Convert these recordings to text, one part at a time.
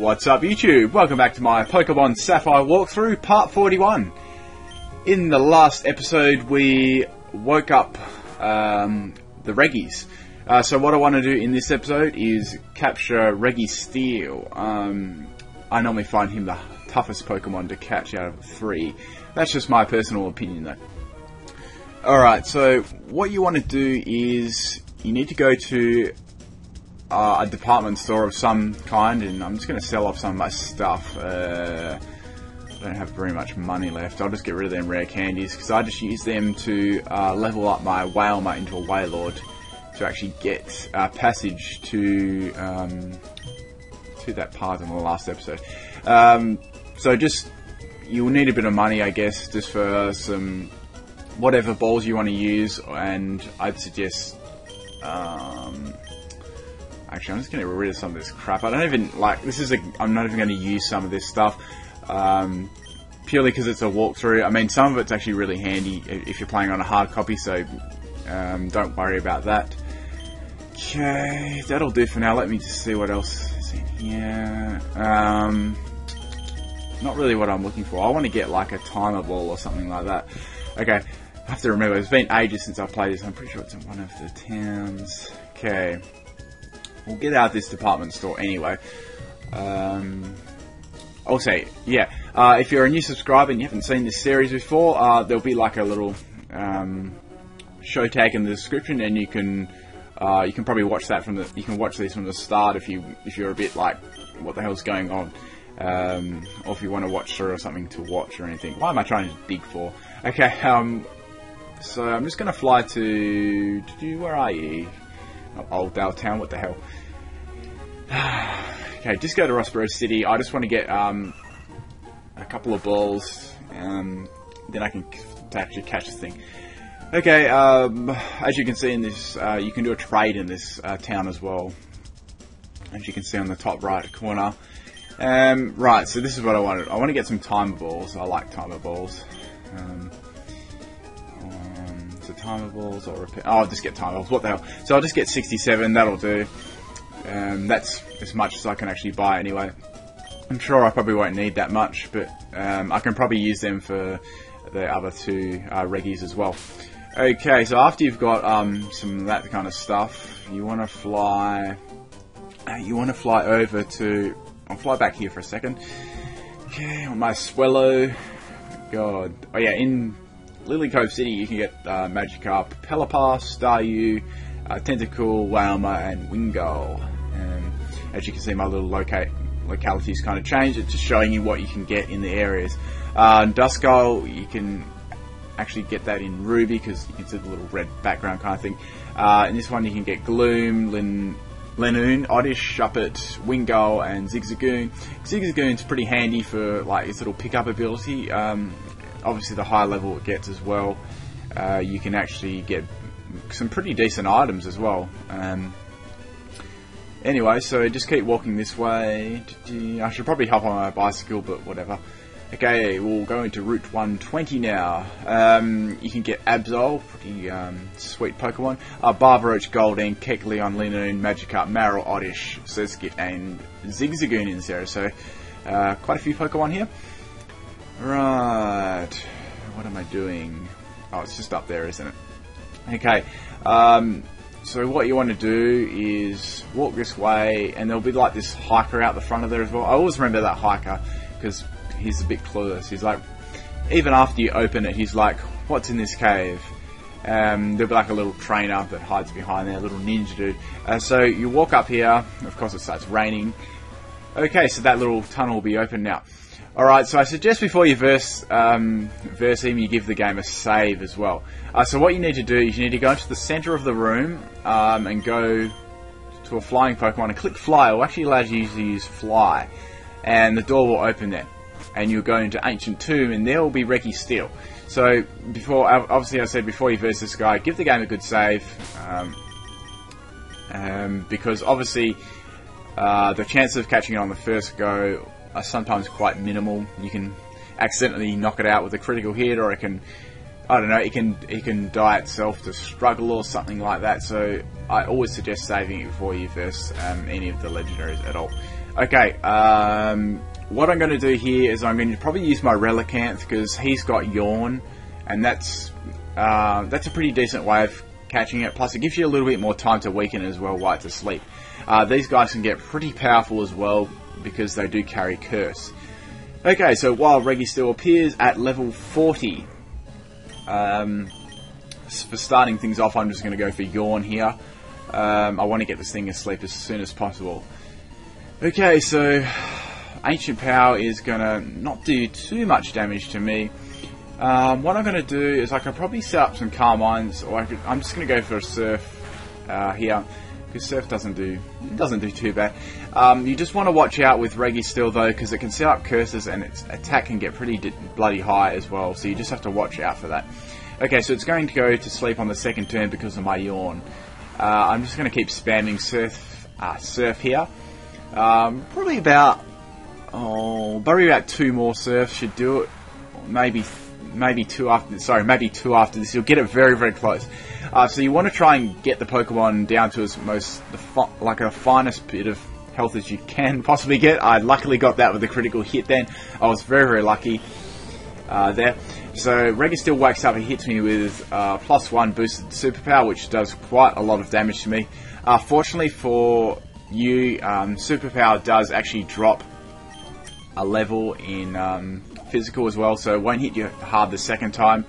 What's up YouTube? Welcome back to my Pokemon Sapphire walkthrough, part 41. In the last episode we woke up the Reggies. So what I want to do in this episode is capture Registeel. I normally find him the toughest Pokemon to catch out of the three. That's just my personal opinion though. Alright, so what you want to do is you need to go to a department store of some kind, and I'm just going to sell off some of my stuff. I don't have very much money left. I'll just get rid of them rare candies because I just use them to level up my Wailmer into a Wailord to actually get passage to that part in the last episode. So just you'll need a bit of money, I guess, just for some whatever balls you want to use, and I'd suggest actually, I'm just going to get rid of some of this crap. I don't even, like, I'm not even going to use some of this stuff, purely because it's a walkthrough. I mean, some of it's actually really handy if you're playing on a hard copy, so don't worry about that. Okay, that'll do for now. Let me just see what else is in here. Not really what I'm looking for. I want to get, like, a timer ball or something like that. Okay, I have to remember, it's been ages since I've played this. I'm pretty sure it's in one of the towns. Okay. We'll get out of this department store anyway. Also, yeah, if you're a new subscriber and you haven't seen this series before, there'll be like a little show tag in the description, and you can probably watch that you can watch these from the start if you're a bit like, what the hell's going on, or if you want to watch through or something to watch or anything. Why am I trying to dig for? Okay, so I'm just going to fly to where are you? Old Dale Town, what the hell? Okay, just go to RUSTBORO City. I just want to get a couple of balls, then I can actually catch this thing. Okay, as you can see in this, you can do a trade in this town as well, as you can see on the top right corner. Right, so this is what I wanted. I want to get some timer balls. I like timer balls. So timer balls or repair. Oh, I'll just get timer balls. What the hell? So I'll just get 67. That'll do. That's as much as I can actually buy anyway. I'm sure I probably won't need that much, but I can probably use them for the other two Reggies as well. Okay, so after you've got some of that kind of stuff, you want to fly. Over to. I'll fly back here for a second. Okay, on my Swellow. God. Oh yeah, in LILYCOVE City you can get Magikarp, Pelipper, Staryu, Tentacool, Wailmer, and Wingull. As you can see, my little localities kind of changed. It's just showing you what you can get in the areas. Duskull, you can actually get that in Ruby because you can see the little red background kind of thing. In this one you can get Gloom, Linoone, Oddish, Shuppet, Wingull, and Zigzagoon. Zigzagoon's pretty handy for like its little pickup ability. Obviously the higher level it gets as well, you can actually get some pretty decent items as well. Anyway, so just keep walking this way. I should probably hop on my bicycle, but whatever. Okay, we'll go into Route 120 now. You can get Absol, pretty sweet Pokemon. Barbaroach, Goldeen, Kecleon, Linoone, Magikarp, Marill, Oddish, Surskit, and Zigzagoon in this area. So quite a few Pokemon here. Right, what am I doing? Oh, it's just up there, isn't it? Okay, so what you want to do is walk this way, and there'll be like this hiker out the front of there as well. I always remember that hiker because he's a bit clueless. He's like, even after you open it, he's like, what's in this cave? There'll be like a little trainer that hides behind there, a little ninja dude. So you walk up here, of course it starts raining. Okay, so that little tunnel will be open now. Alright, so I suggest before you verse him, you give the game a save as well. So what you need to do is you need to go into the center of the room and go to a flying Pokemon and click fly. It will actually allow you to use fly, and the door will open there. And you'll go into Ancient Tomb, and there will be Registeel. So obviously I said before you verse this guy, give the game a good save, because obviously the chances of catching it on the first go are sometimes quite minimal. You can accidentally knock it out with a critical hit, or it can, I don't know, it can die itself to struggle or something like that. So I always suggest saving it before you verse any of the legendaries at all. Okay, what I'm going to do here is I'm going to probably use my Relicanth because he's got Yawn, and that's a pretty decent way of catching it. Plus, it gives you a little bit more time to weaken as well while it's asleep. These guys can get pretty powerful as well because they do carry Curse. Okay, so while Registeel appears at level 40, for starting things off, I'm just going to go for Yawn here. I want to get this thing asleep as soon as possible. Okay, so Ancient Power is going to not do too much damage to me. What I'm going to do is I can probably set up some Carmines, or I'm just going to go for a Surf here, because Surf doesn't do too bad. You just want to watch out with Registeel though, because it can set up curses and its attack can get pretty bloody high as well, so you just have to watch out for that. Okay, so it's going to go to sleep on the second turn because of my Yawn. I'm just going to keep spamming Surf here. Probably about 2 more Surfs should do it. Maybe two after this. You'll get it very, very close. So you want to try and get the Pokemon down to its the finest bit of health as you can possibly get. I luckily got that with a critical hit then. I was very, very lucky there. So Registeel wakes up and hits me with +1 boosted superpower, which does quite a lot of damage to me. Fortunately for you, superpower does actually drop a level in physical as well, so it won't hit you hard the second time.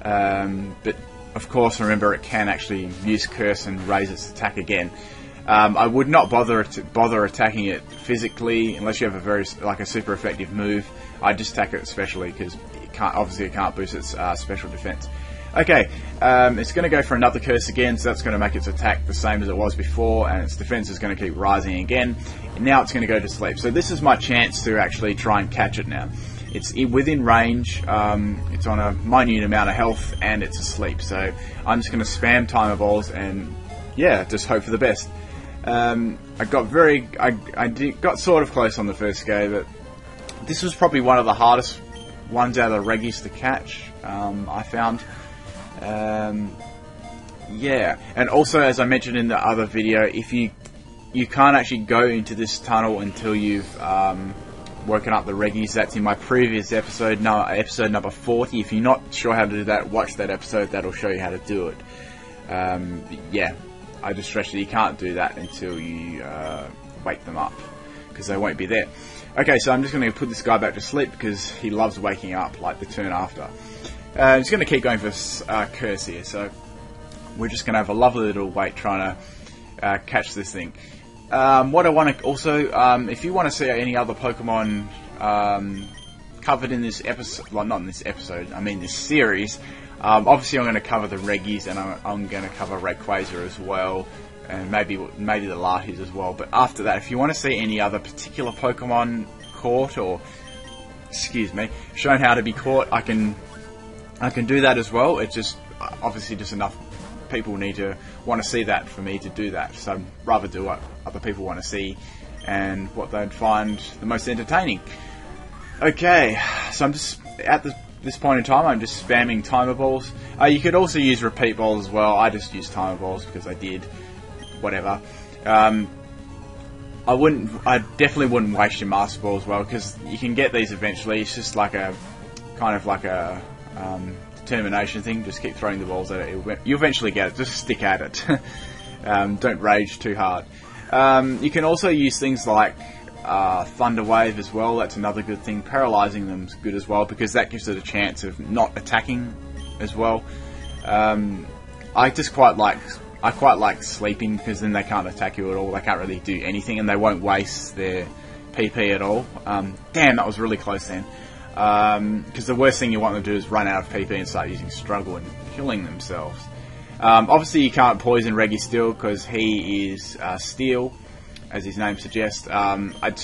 But of course, remember it can actually use Curse and raise its attack again. I would not bother attacking it physically unless you have a super effective move. I just attack it specially because it can't boost its special defense. Okay, it's going to go for another Curse again, so that's going to make its attack the same as it was before, and its defense is going to keep rising again. And now it's going to go to sleep. So this is my chance to actually try and catch it now. It's within range, it's on a minute amount of health, and it's asleep. So I'm just going to spam Timer Balls and, yeah, just hope for the best. I got sort of close on the first go, but this was probably one of the hardest ones out of the Reggies to catch, I found. Yeah, and also, as I mentioned in the other video, if you can't actually go into this tunnel until you've woken up the Reggies. That's in my previous episode, episode number 40. If you're not sure how to do that, watch that episode. That'll show you how to do it. Yeah, I just stress that you can't do that until you wake them up, because they won't be there. Okay, so I'm just going to put this guy back to sleep because he loves waking up like the turn after. I'm just going to keep going for Curse here, so we're just going to have a lovely little wait trying to catch this thing. What I want to also, if you want to see any other Pokemon covered in this episode, well, not in this episode, I mean this series, obviously I'm going to cover the Reggies, and I'm going to cover Rayquaza as well, and maybe the Latis as well. But after that, if you want to see any other particular Pokemon caught, or shown how to be caught, I can do that as well. It's just obviously just enough people need to want to see that for me to do that. So I'd rather do what other people want to see and what they'd find the most entertaining. Okay, so I'm just at this point in time, I'm just spamming Timer Balls. You could also use Repeat Balls as well. I just used Timer Balls because I did. Whatever. I definitely wouldn't waste your Master Ball as well, because you can get these eventually. It's just like a kind of like a determination thing. Just keep throwing the balls at it. You eventually get it. Just stick at it. Don't rage too hard. You can also use things like Thunder Wave as well. That's another good thing. Paralyzing them is good as well, because that gives it a chance of not attacking as well. I quite like sleeping, because then they can't attack you at all. They can't really do anything, and they won't waste their PP at all. Damn, that was really close then. Because the worst thing you want them to do is run out of PP and start using Struggle and killing themselves. Obviously you can't poison Registeel because he is Steel, as his name suggests. I'd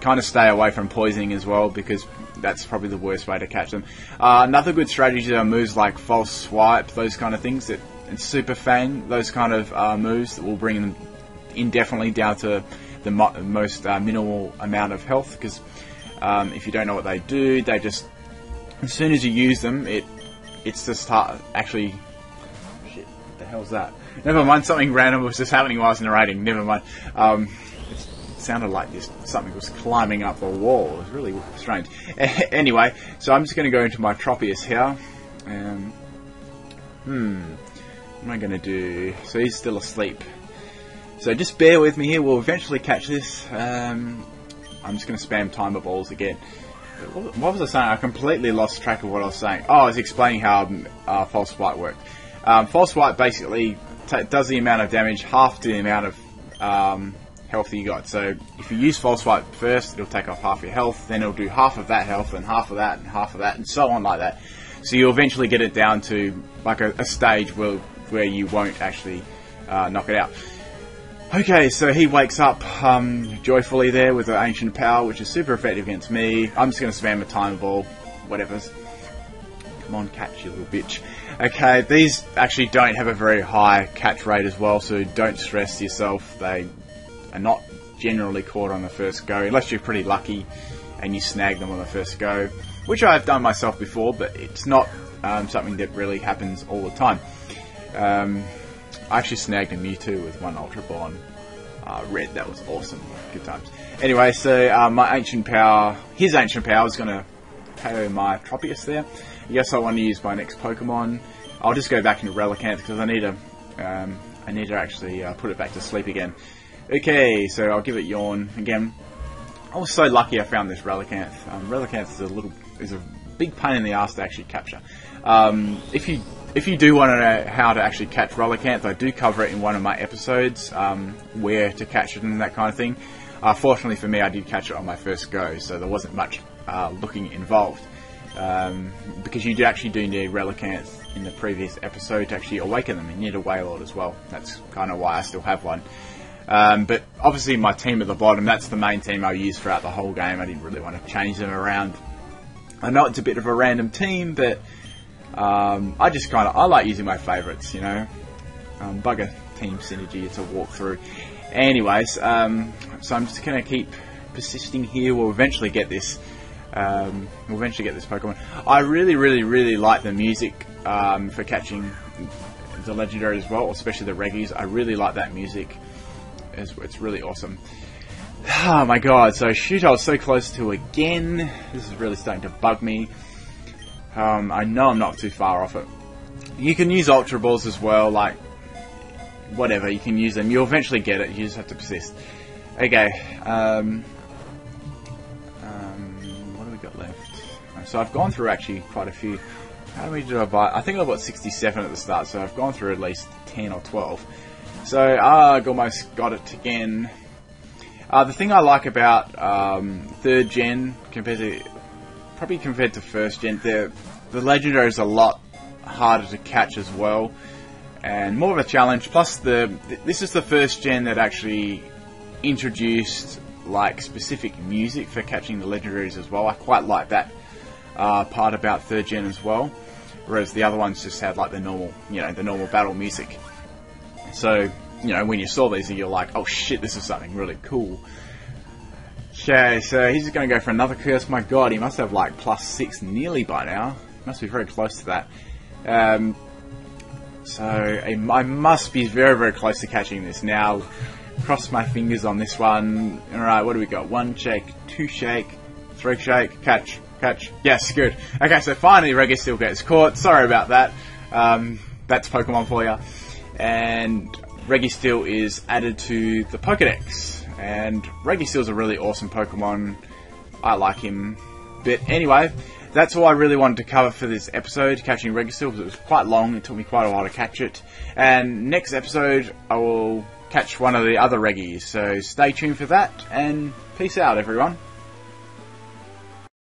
kind of stay away from poisoning as well, because that's probably the worst way to catch them. Another good strategy are moves like False Swipe, those kind of things, and Super Fang, those kind of moves that will bring them indefinitely down to the most minimal amount of health, because if you don't know what they do, they just, as soon as you use them, it's just actually, shit, what the hell's that? Never mind, something random was just happening while I was narrating, never mind. sounded like something was climbing up the wall. It was really strange. Anyway, so I'm just going to go into my Tropius here. What am I going to do? So he's still asleep. So just bear with me here. We'll eventually catch this. I'm just going to spam timer balls again. What was I saying? I completely lost track of what I was saying. Oh, I was explaining how False Swipe worked. False Swipe basically does the amount of damage half to the amount of health that you got. So if you use False Swipe first, it'll take off half your health. Then it'll do half of that health, and half of that, and half of that, and so on like that. So you'll eventually get it down to like a stage where you won't actually knock it out. Okay, so he wakes up joyfully there with the Ancient Power, which is super effective against me. I'm just going to spam a Timer Ball, whatever. Come on, catch, you little bitch. Okay, these actually don't have a very high catch rate as well, so don't stress yourself. They are not generally caught on the first go, unless you're pretty lucky and you snag them on the first go, which I've done myself before, but it's not something that really happens all the time. I actually snagged a Mewtwo with one Ultra Ball on red. That was awesome. Good times. Anyway, so my Ancient Power, his Ancient Power is going to KO my Tropius there. Yes, I want to use my next Pokemon. I'll just go back into Relicanth because I need to actually put it back to sleep again. Okay, so I'll give it Yawn again. I was so lucky I found this Relicanth. Relicanth is a big pain in the ass to actually capture. If you do want to know how to actually catch Relicanth, I do cover it in one of my episodes, where to catch it and that kind of thing. Fortunately for me, I did catch it on my first go, so there wasn't much looking involved. Because you actually do need Relicanth in the previous episode to actually awaken them. You need a Wailord as well. That's kind of why I still have one. But obviously my team at the bottom, that's the main team I use throughout the whole game. I didn't really want to change them around. I know it's a bit of a random team, but I like using my favourites, you know. Bugger team synergy, it's a walkthrough. Anyways, so I'm just going to keep persisting here. We'll eventually get this. Pokemon. I really like the music for catching the legendary as well, especially the Reggies. I really like that music. It's really awesome. Oh my god, so shoot, I was so close to again. This is really starting to bug me. I know I'm not too far off it. You can use Ultra Balls as well, like, whatever, you can use them. You'll eventually get it, you just have to persist. Okay, what do we got left? So I've gone through actually quite a few. How many did I buy? I think I bought 67 at the start, so I've gone through at least 10 or 12. So, I almost got it again. The thing I like about 3rd gen compared to 1st gen, the legendary is a lot harder to catch as well, and more of a challenge. Plus, this is the 1st gen that actually introduced like specific music for catching the legendaries as well. I quite like that part about 3rd gen as well, whereas the other ones just had like the normal battle music. So, when you saw these, you're like, oh shit, this is something really cool. Okay, so he's just going to go for another curse. My god, he must have like +6 nearly by now. Must be very close to that. So I must be very close to catching this now. Cross my fingers on this one. Alright, what do we got? 1 shake, 2 shake, 3 shake, catch. Yes, good. Okay, so finally Registeel gets caught. Sorry about that. That's Pokemon for you. And Registeel is added to the Pokedex. And Registeel is a really awesome Pokemon. I like him. But anyway, that's all I really wanted to cover for this episode, catching Registeel, because it was quite long. It took me quite a while to catch it. And next episode, I will catch one of the other Reggies. So stay tuned for that, and peace out, everyone.